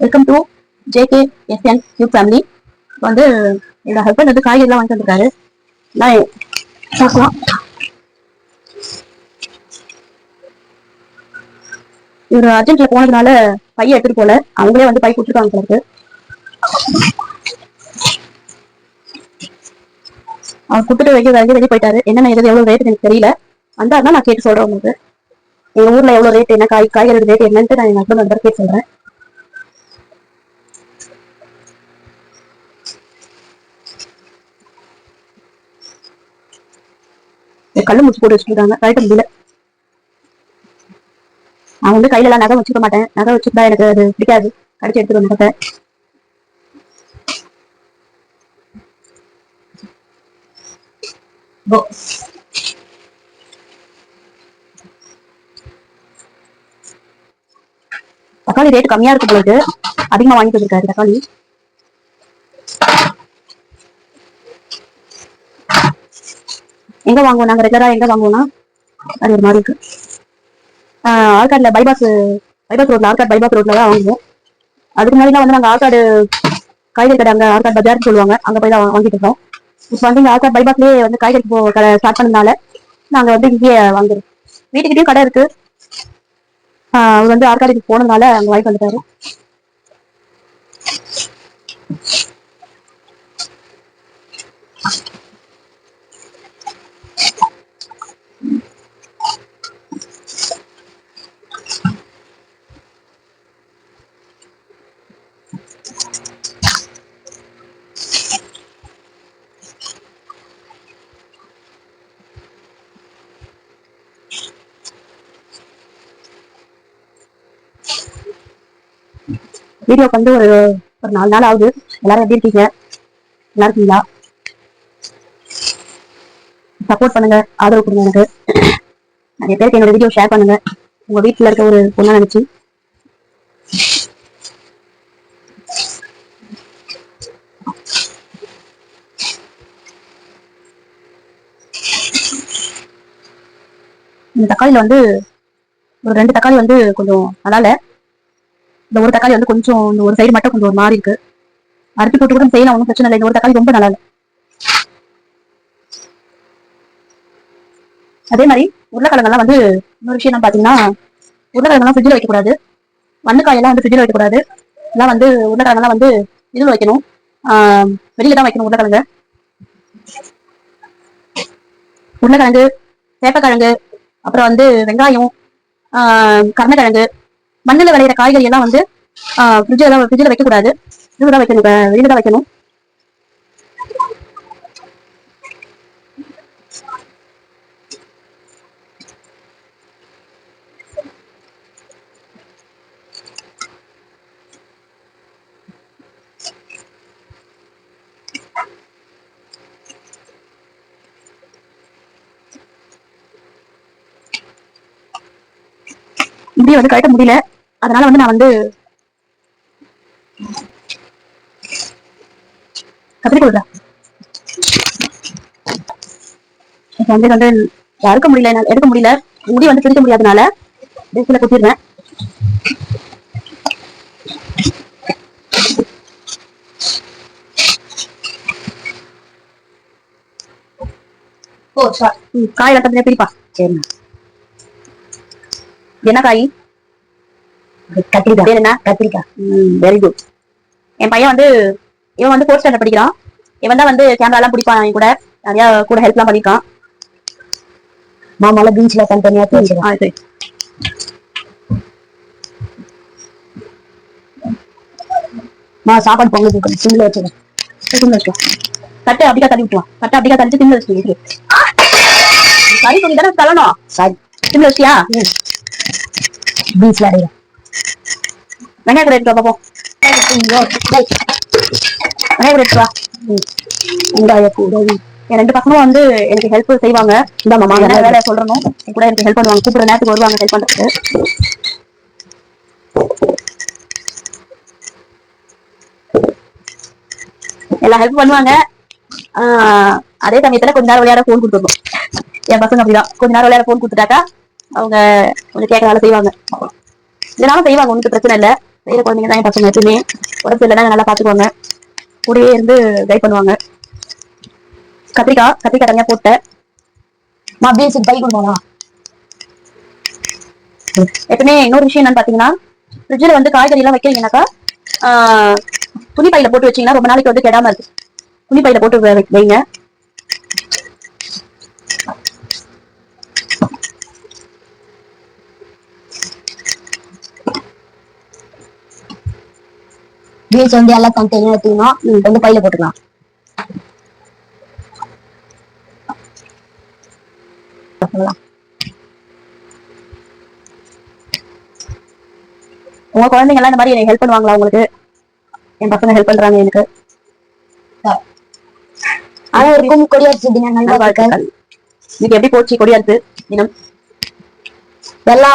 Welcome to JK SN Q family. இப்போ வந்து என்னோட ஹஸ்பண்ட் வந்து காய்கறிலாம் வாங்கிட்டு வந்திருக்காரு. நான் பார்க்கலாம். இவர் அர்ஜென்ட்ல போனதுனால பைய எடுத்துட்டு போல, அவங்களே வந்து பை கொடுத்துருக்காங்க எனக்கு. அவர் கொடுத்துட்டு வெளியே போயிட்டாரு. என்னென்ன எது எவ்வளவு ரேட் எனக்கு தெரியல. வந்தாருன்னா நான் கேட்டு சொல்றேன் உங்களுக்கு. எங்க ஊர்ல எவ்வளவு ரேட், என்ன காய்கறி ரேட் என்னன்ட்டு நான் எங்க ஹஸ்பண்ட் வந்து கேட்டு சொல்றேன். கல்லு முடிச்சு போட்டு வச்சுருக்காங்க, கழட்ட முடியல. நான் வந்து கையில எல்லாம் நகை வச்சுக்க மாட்டேன். நகை வச்சுட்டா எனக்கு அது பிடிக்காது. கடிச்சு எடுத்துட்டு வந்து தக்காளி ரேட் கம்மியா இருக்கு போயிட்டு அதிகமா வாங்கிட்டு இருக்காரு தக்காளி. எங்க வாங்குவோம் நாங்க ரெகுலரா, எங்க வாங்குவோம்னா அது ஒரு மாதிரி இருக்கு. ஆற்காடுல பைபாஸ் ரோட்ல, ஆற்காடு பைபாஸ் ரோட்ல தான் வாங்குவோம். அதுக்கு முன்னாடி வந்து நாங்க ஆற்காடு காய்கறி கடை, அங்க ஆற்காடு பஜார்னு சொல்லுவாங்க, அங்க போய் தான் வாங்கிட்டு இருக்கோம். இப்போ வந்து இங்க ஆற்காடு பைபாஸ்லயே வந்து காய்கறி கடை ஸ்டார்ட் பண்ணதுனால நாங்க வந்து இங்கேயே வாங்குறோம். வீட்டுக்கிட்டயும் கடை இருக்கு. அவர் வந்து ஆற்காடுக்கு போனதுனால அங்க வாங்கி வந்துட்டாரு. வீடியோக்கு வந்து ஒரு 4 நாள் ஆகுது. எல்லாரும் எப்படி இருக்கீங்க? நல்லா இருக்கீங்களா? சப்போர்ட் பண்ணுங்க, ஆதரவு கொடுங்க. எனக்கு நிறைய பேருக்கு என்னோட வீடியோ ஷேர் பண்ணுங்க, உங்க வீட்டுல இருக்க ஒரு பொண்ணா நினைச்சு. இந்த தக்காளியில வந்து ஒரு 2 தக்காளி வந்து கொஞ்சம் நல்லா இல்ல. இந்த ஒரு தக்காளி வந்து கொஞ்சம், இந்த ஒரு சைடு மட்டும் கொஞ்சம் ஒரு மாதிரி இருக்கு. அரிசி போட்டு கூட செய்யலாம், ஒன்றும் பிரச்சனை இல்லை. இந்த ஒரு தக்காளி ரொம்ப நல்லா இல்லை. அதே மாதிரி உருளைக்கிழங்கெல்லாம் வந்து இன்னொரு விஷயம் என்ன பாத்தீங்கன்னா, உருளைக்கிழங்கெல்லாம் ஃப்ரிட்ஜில் வைக்கக்கூடாது. மண்ணுக்காயெல்லாம் வந்து ஃப்ரிட்ஜில் வைக்கக்கூடாது. எல்லாம் வந்து உருளைக்கிழங்கெல்லாம் வந்து இதில் வைக்கணும், வெளியில தான் வைக்கணும். உருளைக்கிழங்கு, சேப்பக்கிழங்கு, அப்புறம் வந்து வெங்காயம், கருணக்கிழங்கு, மண்ணில் விளையிற காய்கறி எல்லாம் வந்து ஃப்ரிட்ஜில் வைக்கக்கூடாது. இதுதான் வைக்கணும், வெளியில தான் வைக்கணும். இப்படி வந்து கழட்ட முடியல. அதனால வந்து நான் வந்து கத்திரி கொடுக்குறேன். வந்து எடுக்க முடியல, முடி வந்து பிரிக்க முடியாதனால டிஸ்ல குத்திடுறேன். காய் வட்டத்துல பிரிப்பா. சரி, என்ன காய்? கத்திரிக்காய். என்ன கத்திரிக்காய்? Very good. என் பையன் வந்து, இவன் வந்து 4th ஸ்டாண்டர்ட் படிக்கிறான். இவன் தான் வந்து கேமரா எல்லாம் பிடிப்பான், என் கூட நிறைய கூட ஹெல்ப் எல்லாம் பண்ணிருக்கான். மாமால பீச்ல தனித்தனியா சரி. சாப்பாடு பொங்கல் சிம்ல வச்சிருக்கேன். தட்டை அப்படிக்கா தள்ளி விட்டுவான். தட்டை அப்படிக்கா தள்ளிட்டு சிம்ல வச்சுட்டு கறி துணி தானே தள்ளணும். சரி, சிம்ல வச்சியா? பீச்ல அடையில வெங்காயம் கூட எடுத்து பார்ப்போம். வெங்காயம் கூட எடுத்து வா. வெங்காய கூட என் 2 பசங்களும் வந்து எனக்கு ஹெல்ப் செய்வாங்க. இந்த மாமா வேலை சொல்றணும், கூட எனக்கு ஹெல்ப் பண்ணுவாங்க. கூப்பிடுற நேரத்துக்கு வருவாங்க ஹெல்ப் பண்றதுக்கு. எல்லாம் ஹெல்ப் பண்ணுவாங்க. அதே சமயத்துல கொஞ்ச நேரம் விளையாட போன் கொடுத்துருக்கோம். என் பசங்க அப்படிதான், கொஞ்ச நேரம் விளையாட போன் கொடுத்துட்டாக்கா அவங்க கொஞ்சம் கேட்க வேலை செய்வாங்க. இதனாலும் செய்வாங்க, ஒன்றும் பிரச்சனை இல்லை. செய்யற குழந்தைங்க தான் என் பசங்க எப்பயுமே. உடம்பு இல்லைன்னா நல்லா பாத்துக்குவாங்க, கூடயே இருந்து கைட் பண்ணுவாங்க. கத்திரிக்காய் தனியா போட்டேன். பீன்ஸுக்கு பை கொடுப்பாங்களா? எப்பவுமே இன்னொரு விஷயம் என்னன்னு பாத்தீங்கன்னா, ஃப்ரிட்ஜில் வந்து காய்கறி எல்லாம் வைக்கிறீங்கன்னாக்கா துணி பையில போட்டு வச்சீங்கன்னா ரொம்ப நாளைக்கு வந்து கெடாம இருக்கு. துணி பையில போட்டு வைங்க. பீன்ஸ் வந்து எல்லாம் தனித்தனியா எடுத்துக்கணும், வந்து பையில போட்டுக்கலாம். உங்க குழந்தைங்க எல்லாம் இந்த மாதிரி ஹெல்ப் பண்ணுவாங்களா உங்களுக்கு? என் பசங்க ஹெல்ப் பண்றாங்க எனக்கு. அனைவருக்கும் கொடியரசு தின நல்வாழ்த்துக்கள். இன்னைக்கு எப்படி போச்சு கொடியரசு தினம்? எல்லா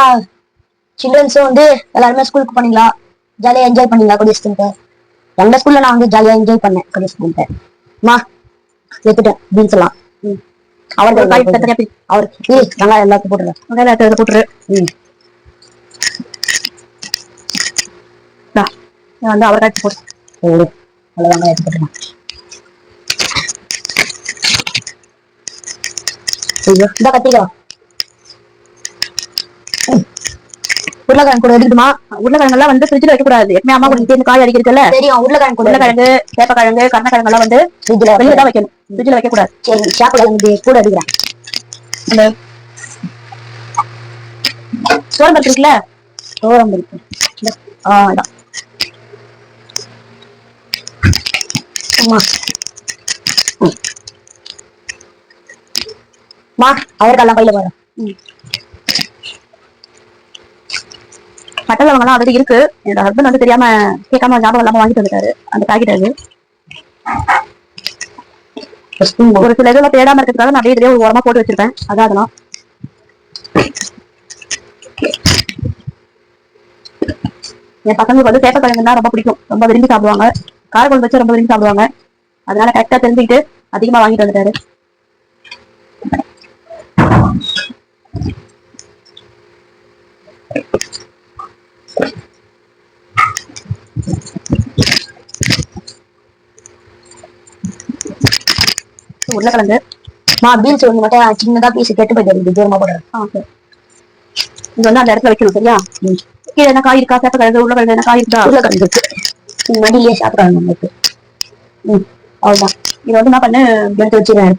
சில்ட்ரன்ஸும் வந்து எல்லாருமே ஸ்கூலுக்கு போனீங்களா? ஜாலியா என்ஜாய் பண்ணீங்களா கொடியரசு தினத்தை? எங்க ஸ்கூல்ல நான் வந்து ஜாலியா என்ஜாய் பண்ணேன் கொடியரசு தினத்தை. எடுத்துட்டேன் பீன்ஸ் எல்லாம். அவருக்கு நல்லா எல்லாத்தையும் போட்டுரு. வந்து அவர் காய்ச்சி போட்டு அவ்வளவுதாங்க எடுத்துக்கலாம். இந்த கத்திரிக்காய் உருளைக்கிழங்கு கூட எடுக்கணுமா? உருளைக்கிழங்கு எல்லாம் வந்து ஃப்ரிட்ஜ்ல வைக்க கூடாது. எப்பவுமே அம்மா கூட காய் அடிக்கிறதுல தெரியும். உருளைக்கிழங்கு சேப்பக்கிழங்கு கருணக்கிழங்கு எல்லாம் வந்து வெளியே தான் வைக்கணும், ஃப்ரிட்ஜ்ல வைக்க கூடாது. சரி, சேப்பக்கிழங்கு கூட எடுக்கிறேன். அந்த சோளம்பருப்பு இருக்குல்ல, சோளம்பருப்பு இதான். அவருக்கெல்லாம் பையில போறேன். பட்டை லவங்கெல்லாம் ஆல்ரெடி இருக்கு. என்னோட ஹஸ்பண்ட் வந்து தெரியாம கேட்காம ஞாபகம் இல்லாம வாங்கிட்டு வந்துட்டாரு அந்த பாக்கெட். ஒரு சில இதெல்லாம் தேடாம இருக்கிறதுக்காக நான் அப்படியே ஒரு ஓரமா போட்டு வச்சிருப்பேன். அதான் அதெல்லாம். என் பசங்களுக்கு வந்து சேப்பக்கிழங்குன்னா ரொம்ப பிடிக்கும், ரொம்ப விரும்பி சாப்பிடுவாங்க. காரக்குழம்பு வச்சு ரொம்ப விரும்பி சாப்பிடுவாங்க. அதனால கரெக்டா தெரிஞ்சுக்கிட்டு அதிகமா வாங்கிட்டு வந்துட்டாரு. உருளைக்கிழங்கு பீன்ஸ் ஒண்ணு மட்டும் சின்னதா பீஸ் கெட்டு போயிட்டு தூரமா போடுறேன். இது வந்து அந்த இடத்துல வைக்கணும், சரியா? கீழே என்ன காய் இருக்கா? சேப்பக்கிழங்கு உருளைக்கிழங்கு என்ன காய் இருக்கா? உருளைக்கிழங்கு இருக்கு, மடியிலேயே சாப்பிடுறாங்க நம்மளுக்கு. அவ்வளவுதான். இதை வந்து என்ன பண்ணு எடுத்து வச்சுருவேன்.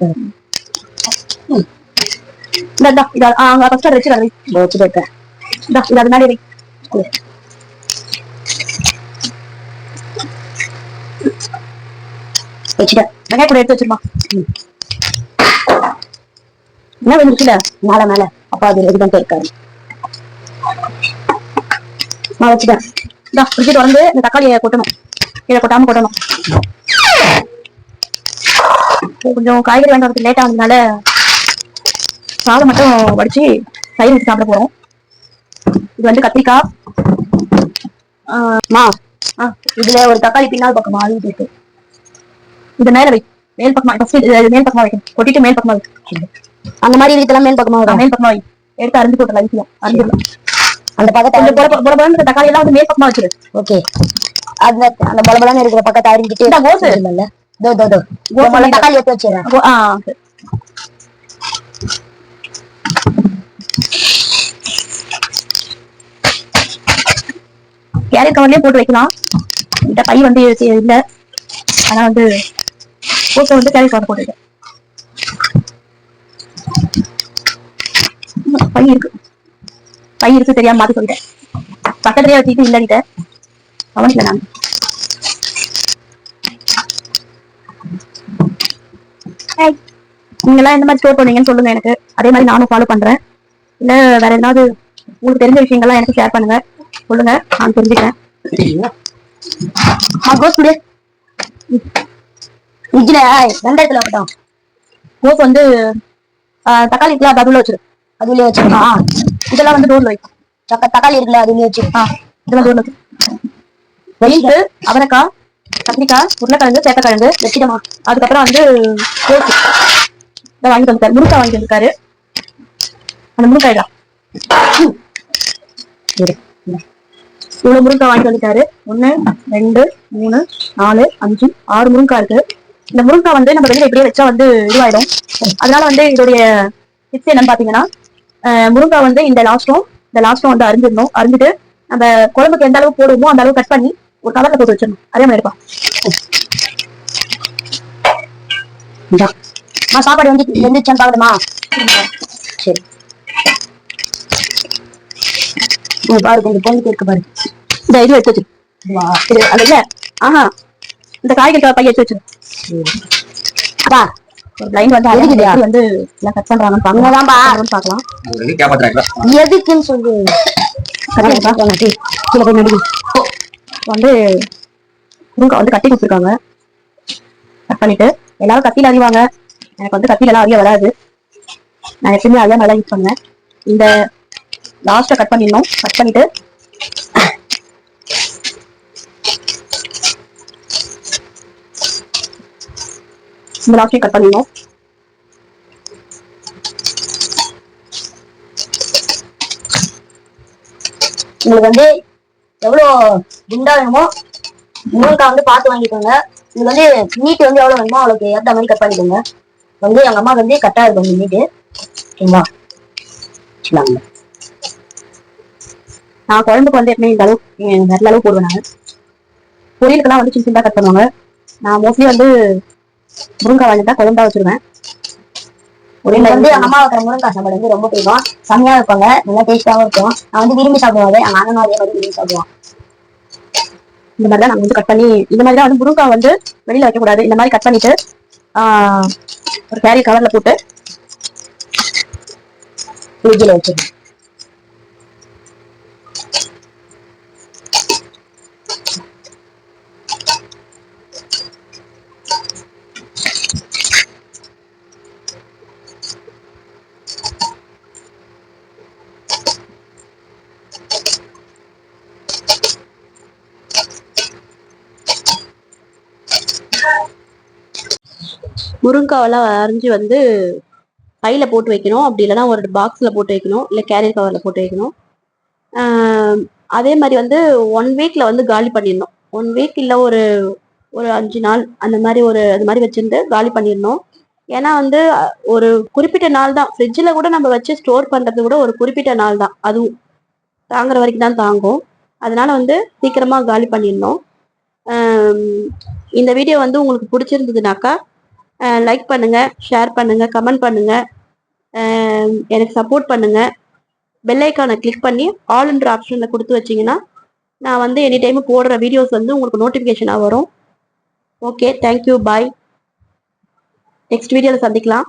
வச்சுட்டு இருக்கேன். இது அது மாதிரி வச்சுட்டேன். வெங்காய கூட எடுத்து வச்சிருமா? என்ன வந்துச்சுல மேல மேல அப்பா அது ரெடிதான் இருக்காரு. நான் வச்சுட்டேன். ஃப்ரிட்ஜ் வந்து இந்த தக்காளியை கொட்டணும், இதை கொட்டாம கொட்டணும். கொஞ்சம் காய்கறி வாங்கறதுக்கு லேட் ஆனதுனால சாதம் மட்டும் வடிச்சு தயிர் வச்சு சாப்பிட போறோம். இது வந்து கத்திரிக்காய். இதுல ஒரு தக்காளி பின்னால் பக்கமா அழுது இருக்கு. இது மேல வை, மேல் பக்கமா மேல் பக்கமா வைக்கணும். கொட்டிட்டு மேல் பக்கமா வை. அந்த மாதிரி இதெல்லாம் மேல் பக்கமா வை. மேல் பக்கமா வை. எடுத்து அரிஞ்சு போட்டுலாம் ஈஸியா அரிஞ்சிடலாம். அந்த பக்கத்தை தக்காளி எல்லாம் வந்து மேல் பக்கமா வச்சிரு. ஓகே. அந்த அந்த பலபலன்னு இருக்கிற பக்கத்தை அரிஞ்சிட்டு தக்காளி எடுத்து வச்சிடறேன். கேரட் கவர்லயே போட்டு வைக்கலாம். இந்த பை வந்து இல்ல, ஆனா வந்து போட்டு வந்து கேரட் கவர் போட்டுருக்கேன். பை இருக்கு தெரியாம மாத்தி சொல்லிட்டேன். பக்கத்துலயே வச்சுட்டு இல்ல கவனிக்கல நான். நீங்க எல்லாம் எந்த மாதிரி ஸ்டோர் பண்ணுவீங்கன்னு சொல்லுங்க எனக்கு. அதே மாதிரி நானும் ஃபாலோ பண்றேன். இல்ல வேற எதாவது உங்களுக்கு தெரிஞ்ச விஷயங்கள்லாம் எனக்கு ஷேர் பண்ணுங்க, சொல்லுங்க, நான் தெரிஞ்சுக்கிறேன். வெங்காயத்துல போட்டோம். கோஸ் வந்து தக்காளி இருக்குல்ல, அது அதுல வச்சிரு. அதுலயே வச்சிருக்கோம். இதெல்லாம் வந்து டோர்ல வைக்கும். தக்காளி இருக்குல்ல, அதுலயே வச்சு இதெல்லாம் டோர்ல வச்சு. வெயிட்டு அவரைக்காய், கத்திரிக்காய், உருளைக்கிழங்கு, சேப்பக்கிழங்கு வச்சிடமா. அதுக்கப்புறம் வந்து கோஸ் இதை வாங்கிட்டு வந்துருக்காரு, முருங்காய் வாங்கிட்டு வந்துருக்காரு. அந்த முருங்காய் தான் இவ்வளவு முருங்காய் வாங்கிட்டு வந்துட்டாரு. 1 2 3 4 5 6 முருங்காய் இருக்கு. இந்த முருங்காய் வந்து நம்ம வெளியில இப்படியே வச்சா வந்து இதுவாயிடும். அதனால வந்து இதோடைய டிப்ஸ் என்னன்னு பாத்தீங்கன்னா, முருங்காய் வந்து இந்த லாஸ்டும் வந்து அரிஞ்சிட்டு நம்ம குழம்புக்கு எந்த அளவுக்கு போடுவோமோ அந்த அளவு கட் பண்ணி ஒரு கவர்ல போட்டு வச்சிடணும். அதே மாதிரி இருப்பா. சாப்பாடு வந்து வெந்துச்சான்னு பாக்கணுமா? சரி பாரு, கொஞ்சம் பொண்ணுக்கு இருக்கு பாரு. இந்த இது எடுத்து வச்சிரு. அது இல்ல, ஆஹா, இந்த காய்கறி பைய எடுத்து வச்சிரு. அப்பா ஒரு பிளைண்ட் வந்து அழகுதியா வந்து எல்லாம் கட் பண்றாங்கன்னு பாக்கலாம். எதுக்குன்னு சொல்லு வந்து முருங்கை வந்து கட்டி கொடுத்துருக்காங்க. கட் பண்ணிட்டு எல்லாரும் கத்தியில அறிவாங்க. எனக்கு வந்து கத்தியில எல்லாம் அறிய வராது. நான் எப்பயுமே அதே நல்லா யூஸ் பண்ணுவேன். இந்த லாஸ்ட்டை கட் பண்ணிடணும். கட் பண்ணிட்டு இந்த லாஸ்ட்டையும் கட் பண்ணிடணும். உங்களுக்கு வந்து எவ்வளோ குண்டா வேணுமோ முருங்காய் வந்து பார்த்து வாங்கிக்கோங்க. இது வந்து மீட் வந்து எவ்வளோ வேணுமோ அவளுக்கு ஏற்ற மாதிரி கட் பண்ணிக்கோங்க. வந்து எங்க அம்மா வந்து கட்டா இருக்கும் மீட்டு. ஓகேங்களா? நான் குழம்புக்கு வந்து எப்பவுமே இந்த அளவு விரல அளவு போடுவேன். நான் பொரியலுக்கெல்லாம் வந்து சின்ன சின்னதாக கட் பண்ணுவாங்க. நான் மோஸ்ட்லி வந்து முருங்காய் வாங்கிட்டா குழம்பா வச்சிருவேன். வந்து அம்மா வைக்கிற முருங்காய் சாப்பாடு வந்து ரொம்ப பிடிக்கும். செம்மையா இருப்பாங்க, நல்லா டேஸ்டாவும் இருக்கும். நான் வந்து விரும்பி சாப்பிடுவாங்க. எங்க அண்ணனும் அதே மாதிரி விரும்பி சாப்பிடுவான். இந்த மாதிரிதான் நாங்க வந்து கட் பண்ணி, இந்த மாதிரிதான் வந்து முருங்காய் வந்து வெளியில வைக்க கூடாது. இந்த மாதிரி கட் பண்ணிட்டு ஒரு கேரி கவர்ல போட்டு ஃப்ரிட்ஜில் வச்சிருக்கேன். முருங்காவெல்லாம் அரிஞ்சு வந்து பையில போட்டு வைக்கணும். அப்படி இல்லைன்னா ஒரு பாக்ஸ்ல போட்டு வைக்கணும், இல்லை கேரியர் கவர்ல போட்டு வைக்கணும். அதே மாதிரி வந்து 1 வீக்ல வந்து காலி பண்ணிடணும். 1 வீக் இல்லை ஒரு 5 நாள் அந்த மாதிரி அது மாதிரி வச்சிருந்து காலி பண்ணிடணும். ஏன்னா வந்து ஒரு குறிப்பிட்ட நாள் தான் ஃப்ரிட்ஜில் கூட நம்ம வச்சு ஸ்டோர் பண்றது கூட ஒரு குறிப்பிட்ட நாள் தான், அதுவும் தாங்குற வரைக்கும் தான் தாங்கும். அதனால வந்து சீக்கிரமா காலி பண்ணிடணும். இந்த வீடியோ வந்து உங்களுக்கு பிடிச்சிருந்ததுனாக்கா லைக் பண்ணுங்க, ஷேர் பண்ணுங்க, கமெண்ட் பண்ணுங்க, எனக்கு சப்போர்ட் பண்ணுங்க. பெல் ஐக்கானை கிளிக் பண்ணி ஆல்ன்ற ஆப்ஷன்ல கொடுத்து வச்சிங்கன்னா நான் வந்து எனி டைம் போடுற வீடியோஸ் வந்து உங்களுக்கு நோட்டிஃபிகேஷனாக வரும். ஓகே, தேங்க்யூ, பாய். நெக்ஸ்ட் வீடியோவில் சந்திக்கலாம்.